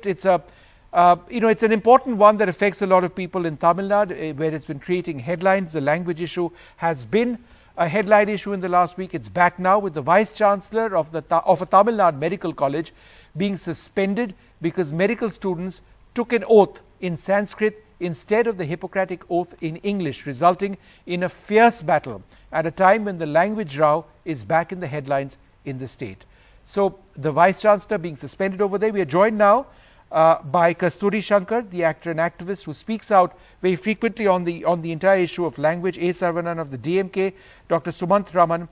subject. It's a it's an important one that affects a lot of people in Tamil Nadu, where it's been creating headlines. The language issue has been a headline issue in the last week. It's back now with the Vice Chancellor of a Tamil Nadu Medical College being suspended because medical students took an oath in Sanskrit instead of the Hippocratic oath in English, resulting in a fierce battle at a time when the language row is back in the headlines in the state. So the Vice Chancellor being suspended over there. We are joined now by Kasturi Shankar, the actor and activist who speaks out very frequently on the entire issue of language, A. Saravanan of the DMK, Dr. Sumant Raman,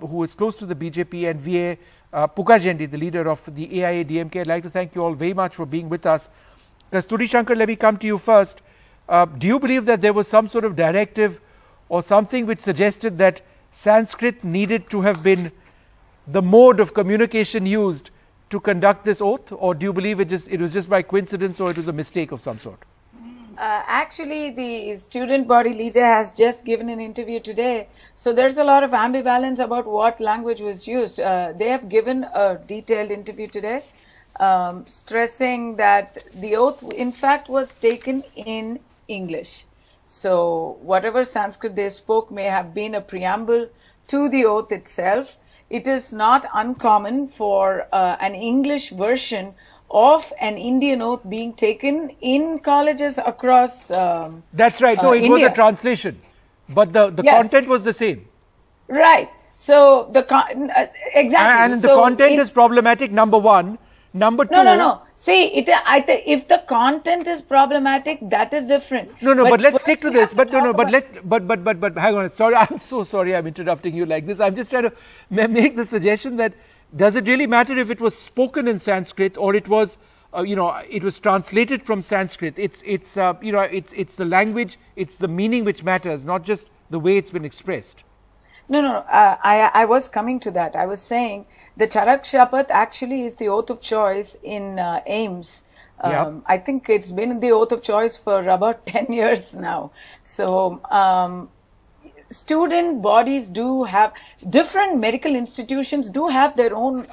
who is close to the BJP, and V.A. Pugajendi, the leader of the AIA DMK. I'd like to thank you all very much for being with us. Kasturi Shankar, let me come to you first. Do you believe that there was some sort of directive or something which suggested that Sanskrit needed to have been the mode of communication used to conduct this oath, or do you believe it was just by coincidence, or it was a mistake of some sort? Actually, the student body leader has just given an interview today, so there's a lot of ambivalence about what language was used. They have given a detailed interview today, stressing that the oath in fact was taken in English. So whatever Sanskrit they spoke may have been a preamble to the oath itself. It is not uncommon for an English version of an Indian oath being taken in colleges across That's right. No, it India. was a translation, but the Yes. content was the same. Right. So the exactly. And the So content is problematic, number one. Number two. No. See, if the content is problematic, that is different. No, but let's first stick to we this. have But to talk about- but hang on. Sorry, I'm so sorry. I'm interrupting you like this. I'm just trying to make the suggestion that does it really matter if it was spoken in Sanskrit or it was, it was translated from Sanskrit? It's the language, it's the meaning which matters, not just the way it's been expressed. No. I was coming to that. I was saying the Charak Shapath actually is the oath of choice in AIMS. I think it's been the oath of choice for about 10 years now. So student bodies do have, different medical institutions do have their own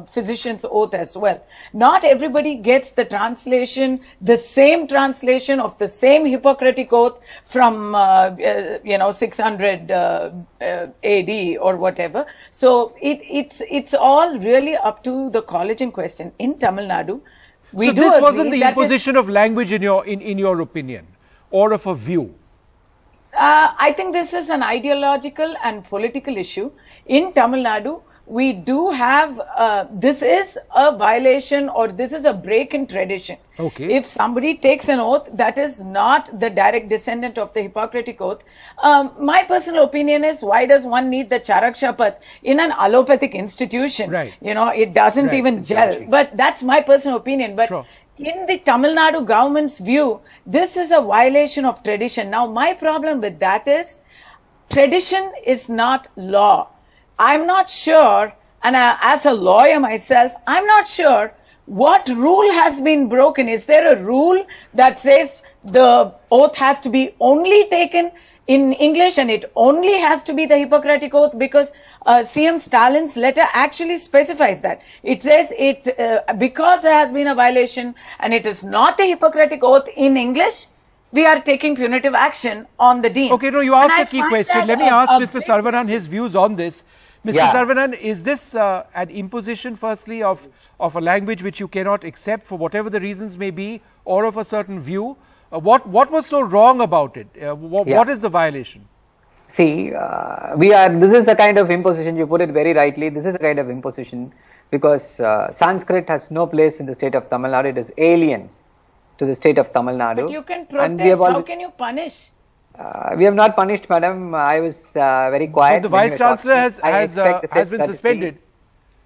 physician's oath as well. Not everybody gets the translation, the same translation of the same Hippocratic oath from 600 AD or whatever. So it's all really up to the college in question. In Tamil Nadu, So this wasn't the imposition of language in your opinion, or of a view? I think this is an ideological and political issue. In Tamil Nadu, we do have, this is a violation, or this is a break in tradition. Okay. If somebody takes an oath that is not the direct descendant of the Hippocratic oath, my personal opinion is, why does one need the Charak Shapath in an allopathic institution? Right. It doesn't even gel. But that's my personal opinion. But Sure. in the Tamil Nadu government's view, this is a violation of tradition. Now, my problem with that is, tradition is not law. I'm not sure, and as a lawyer myself, I'm not sure what rule has been broken. Is there a rule that says the oath has to be only taken in English and it only has to be the Hippocratic oath? Because CM Stalin's letter actually specifies that. It says because there has been a violation and it is not the Hippocratic oath in English, we are taking punitive action on the dean. Okay, no, you asked a key question. Let me ask Mr. Saravanan his views on this. Mr. Saravanan, is this an imposition, firstly, of a language which you cannot accept for whatever the reasons may be, or of a certain view? What was so wrong about it? What is the violation? See, this is a kind of imposition. You put it very rightly. This is a kind of imposition because Sanskrit has no place in the state of Tamil Nadu. It is alien to the state of Tamil Nadu. But you can protest. How can you punish? We have not punished, madam. I was very quiet. So the Vice Chancellor has been suspended.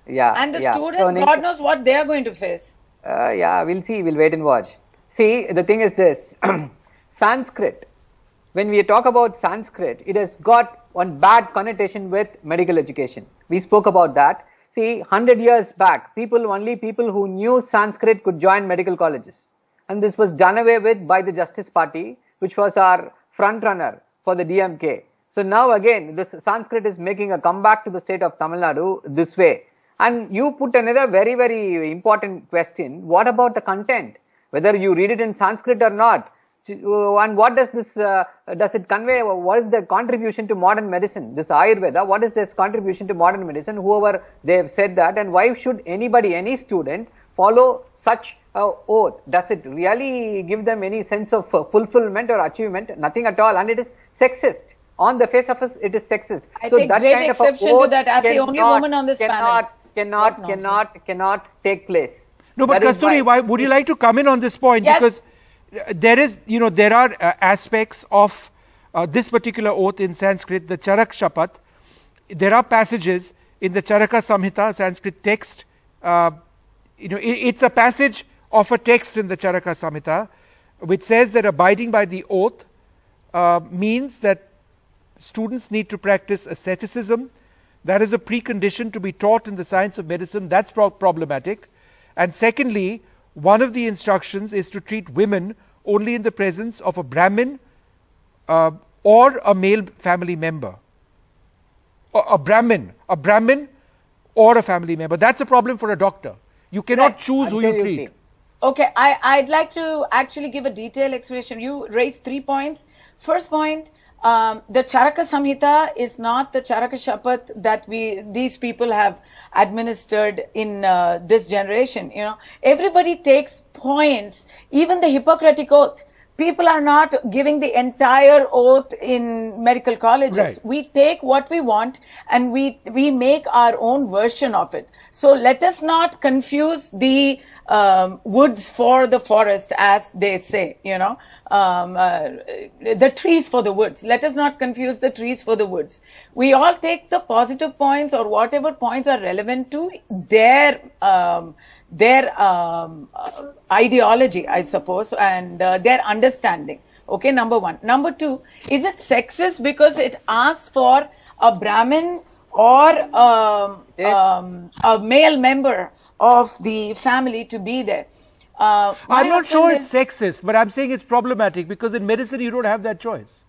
Yeah. And the students, God knows what they are going to face. We'll see. We'll wait and watch. See, the thing is this. Sanskrit, when we talk about Sanskrit, it has got one bad connotation with medical education. We spoke about that. See, 100 years back, only people who knew Sanskrit could join medical colleges. And this was done away with by the Justice Party, which was our front runner for the DMK. So now again, this Sanskrit is making a comeback to the state of Tamil Nadu this way. And you put another very, very important question. What about the content? Whether you read it in Sanskrit or not? And what does this, does it convey? What is the contribution to modern medicine? This Ayurveda, what is this contribution to modern medicine? Whoever they have said that, and why should anybody, any student, follow such oath? Does it really give them any sense of fulfillment or achievement? Nothing at all, and it is sexist. On the face of it, it is sexist. I take that great kind exception of to that as the only woman on this panel. Cannot take place. No, but Kasturi, why would you like to come in on this point? Yes. Because there is, there are aspects of this particular oath in Sanskrit, the Charak Shapat. There are passages in the Charaka Samhita, Sanskrit text. It's a passage of a text in the Charaka Samhita, which says that abiding by the oath means that students need to practice asceticism. That is a precondition to be taught in the science of medicine. That's problematic. And secondly, one of the instructions is to treat women only in the presence of a Brahmin or a male family member. A Brahmin or a family member. That's a problem for a doctor. You cannot choose who you treat. Okay, I'd like to actually give a detailed explanation. You raised 3 points. First point, the Charaka Samhita is not the Charaka Shapat that these people have administered in this generation. Everybody takes points, even the Hippocratic Oath. People are not giving the entire oath in medical colleges. Right. We take what we want and we make our own version of it. So let us not confuse the woods for the forest, as they say, the trees for the woods. Let us not confuse the trees for the woods. We all take the positive points or whatever points are relevant to their ideology, I suppose, and their understanding. Okay, number one. Number two, is it sexist because it asks for a Brahmin or a male member of the family to be there? I'm not sure it's sexist, but I'm saying it's problematic because in medicine you don't have that choice.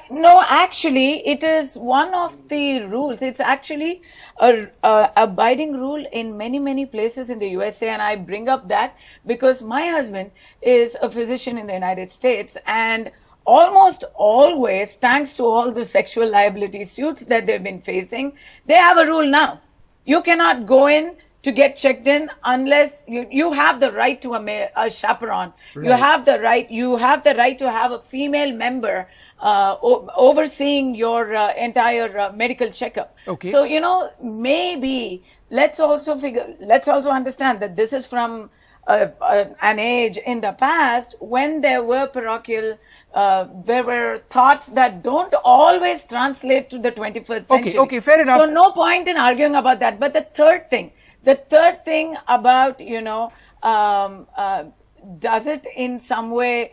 No, actually, it is one of the rules. It's actually a abiding rule in many, many places in the USA. And I bring up that because my husband is a physician in the United States, and almost always, thanks to all the sexual liability suits that they've been facing, they have a rule now. You cannot go in to get checked in unless you have the right to a chaperone. Right. You have the right to have a female member overseeing your entire medical checkup. Okay. So maybe let's also understand that this is from an age in the past when there were parochial, there were thoughts that don't always translate to the 21st century. Okay, fair enough. So no point in arguing about that. But the third thing about, does it in some way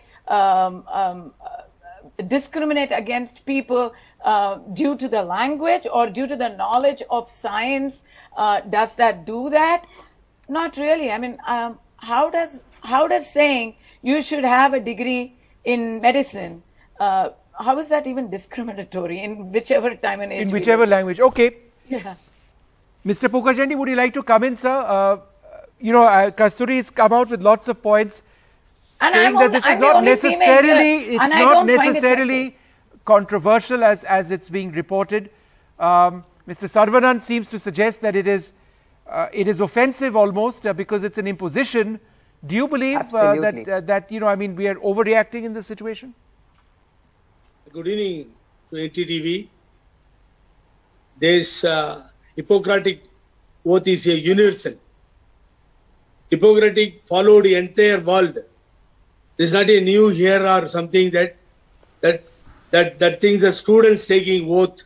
discriminate against people due to the language or due to the knowledge of science? Does that do that? Not really. I mean, how does saying you should have a degree in medicine, how is that even discriminatory in whichever time and age? In whichever language. Okay. Yeah. Mr. Pukajandi, would you like to come in, sir? Kasturi has come out with lots of points saying that this is not necessarily controversial as it's being reported. Mr. Sarvanan seems to suggest that it is offensive almost because it's an imposition. Do you believe that we are overreacting in this situation? Good evening to NDTV. This Hippocratic oath is a universal. Hippocratic followed the entire world. This is not a new here or something that things the students taking oath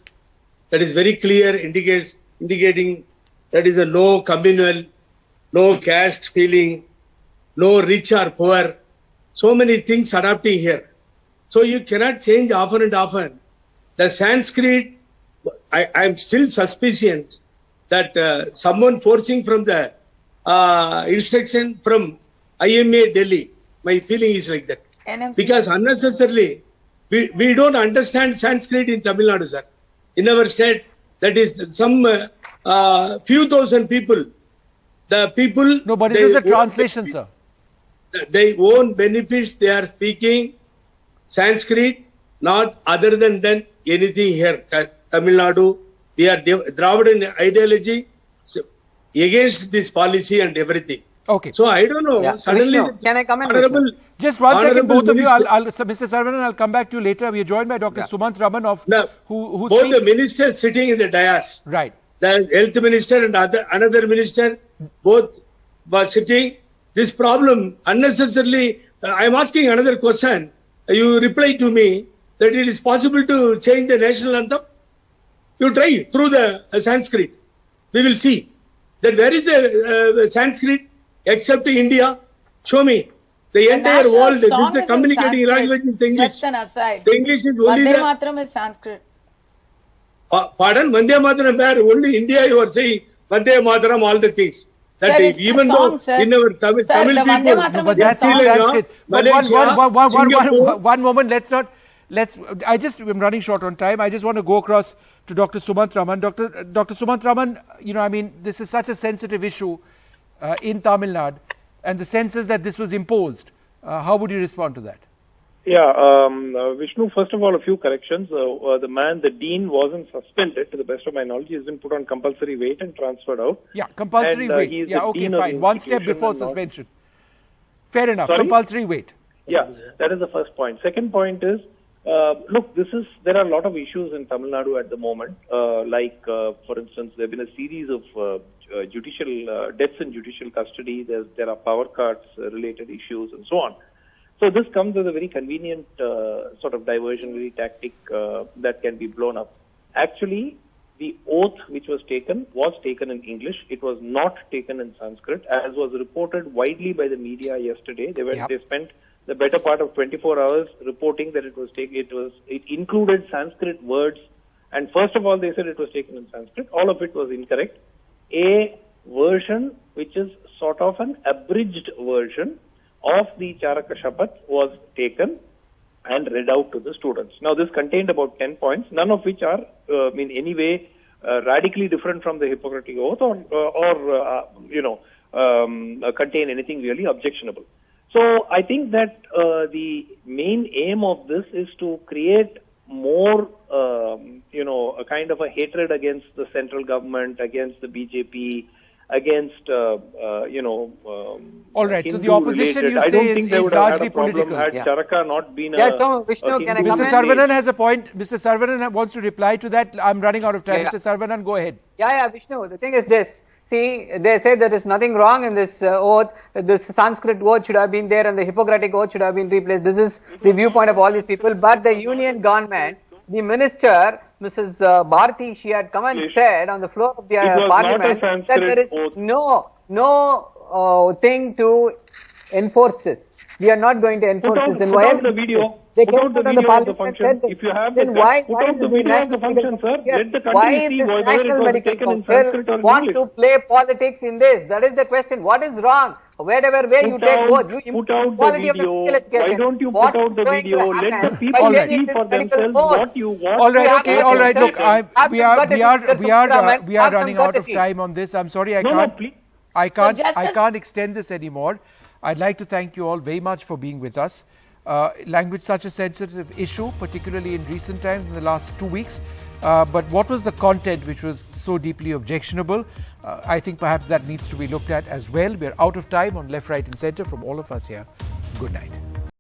that is very clear indicating that is a no communal, no caste feeling, no rich or poor. So many things adapting here. So you cannot change often and often. The Sanskrit, I am still suspicious that someone forcing from the instruction from IMA Delhi, my feeling is like that. NMC. Because unnecessarily, we don't understand Sanskrit in Tamil Nadu, sir. In our state, that is some few thousand people. The people. No, but it is a translation, sir. They own benefits. They are speaking Sanskrit, not other than anything here. Tamil Nadu, we are Dravidian ideology against this policy and everything. Okay. So I don't know. Yeah. Suddenly, Vishnu, can I come in, honorable, just one second, honorable both of you. minister, Mr. Saravanan, I'll come back to you later. We are joined by Dr. Sumant Raman of who both speaks. the ministers sitting in the dais. Right. The health minister and another minister, both were sitting. This problem unnecessarily. I am asking another question. You reply to me that it is possible to change the national anthem. You try through the Sanskrit. We will see that where is the Sanskrit except India. Show me. The entire national world, this song is the is in communicating Sanskrit. language is English. Just an aside. The English is only Vande the. Mataram is Sanskrit. Pardon? Vande Mataram, where only India you are saying Vande Mataram, all the things. That Sir, it's even the though song, sir. in our Tamil Sir, the Vande people, Mataram But is a that's in song. Sanskrit. But Malaysia, Singapore. one moment. I'm running short on time. I just want to go across to Dr. Sumant Raman. Dr. Sumant Raman, this is such a sensitive issue in Tamil Nadu, and the sense is that this was imposed. How would you respond to that? Yeah, Vishnu, first of all, a few corrections. The dean wasn't suspended, to the best of my knowledge. He's been put on compulsory wait and transferred out. Yeah, compulsory And, wait. he's Yeah, the okay, dean of fine. the One step institution before and not- suspension. Fair enough. Sorry? Compulsory wait. Yeah, that is the first point. Second point is, look, there are a lot of issues in Tamil Nadu at the moment. For instance, there have been a series of judicial deaths in judicial custody. There are power cuts related issues and so on. So this comes as a very convenient sort of diversionary tactic that can be blown up. Actually, the oath which was taken in English. It was not taken in Sanskrit, as was reported widely by the media yesterday. They spent the better part of 24 hours reporting that it included Sanskrit words. And first of all, they said it was taken in Sanskrit. All of it was incorrect. A version which is sort of an abridged version of the Charaka Shapath was taken and read out to the students. Now, this contained about 10 points, none of which are in any way radically different from the Hippocratic Oath or contain anything really objectionable. So, I think that the main aim of this is to create more, a kind of a hatred against the central government, against the BJP, against, All right. So the Hindu opposition, related. you I say, don't think they is would have had largely a problem political. had Yeah. Charaka not been Yeah, so Vishnu, can I Mr. come in? Saravanan has a point. Mr. Saravanan wants to reply to that. I'm running out of time. Yeah. Mr. Saravanan, go ahead. Yeah, Vishnu, the thing is this. See, they say there is nothing wrong in this oath. This Sanskrit oath should have been there and the Hippocratic oath should have been replaced. This is the viewpoint of all these people. But the union government, the minister, Mrs. Bharti, she had come and said on the floor of the was parliament not a that there is Sanskrit no thing to enforce this. We are not going to enforce this. Then put why out is the video. this? They Put came out the out on video of the parliament and function. said this. If you have Then the why put out is the this video of National the function, Medical sir. Council? Let the Why country is see this whether it National was Medical taken in Council Sanskrit or in want English. to play politics in this? That is the question. What is wrong? Wherever way you Put take out- both, you put out the quality of the video. medical education. Why don't you What put out is the going to video? Let the happen people by see getting for this medical themselves board? what you want. All right, We okay, have all to right. Look, have we some courtesy, Mr. are Have running some out of courtesy. time on this. I'm sorry, I No, can't. please. I Justice- can't extend this anymore. I'd like to thank you all very much for being with us. Language such a sensitive issue, particularly in recent times, in the last 2 weeks. But what was the content which was so deeply objectionable? I think perhaps that needs to be looked at as well. We're out of time on Left, Right and Centre from all of us here. Good night.